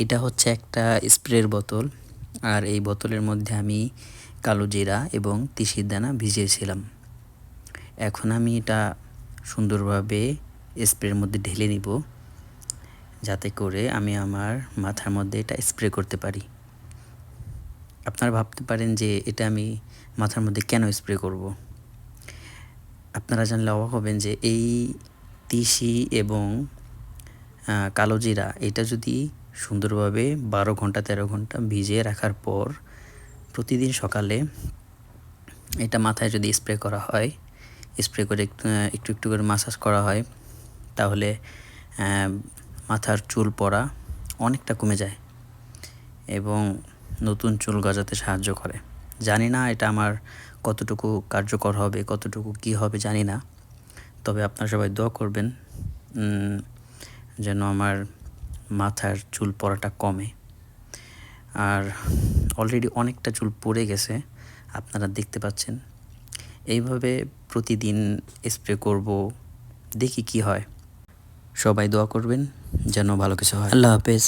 এটা হচ্ছে একটা স্প্রের বোতল, আর এই বোতলের মধ্যে আমি কালো জিরা এবং তিসির দানা ভিজিয়েছিলাম। এখন আমি এটা সুন্দরভাবে স্প্রের মধ্যে ঢেলে নিব, যাতে করে আমি আমার মাথার মধ্যে এটা স্প্রে করতে পারি। আপনারা ভাবতে পারেন যে এটা আমি মাথার মধ্যে কেন স্প্রে করব। আপনারা জানলে অবাক হবেন যে এই তিসি এবং কালো জিরা এটা যদি সুন্দরভাবে 12 ঘন্টা 13 ঘন্টা ভিজিয়ে রাখার পর প্রতিদিন সকালে এটা মাথায় যদি স্প্রে করা হয়, স্প্রে করে একটু একটু করে মাসাজ করা হয়, তাহলে মাথার চুল পড়া অনেকটা কমে যায় এবং নতুন চুল গজাতে সাহায্য করে। জানি না এটা আমার কতটুকু কার্যকর হবে, কতটুকু কি হবে জানি না, তবে আপনারা সবাই দোয়া করবেন যেন আমার মাথার চুল পড়াটা কমে। আর অলরেডি অনেকটা চুল পড়ে গেছে, আপনারা দেখতে পাচ্ছেন। এইভাবে প্রতিদিন স্প্রে করব, দেখি কি হয়। সবাই দোয়া করবেন যেন ভালো কিছু হয়। আল্লাহ হাফেজ।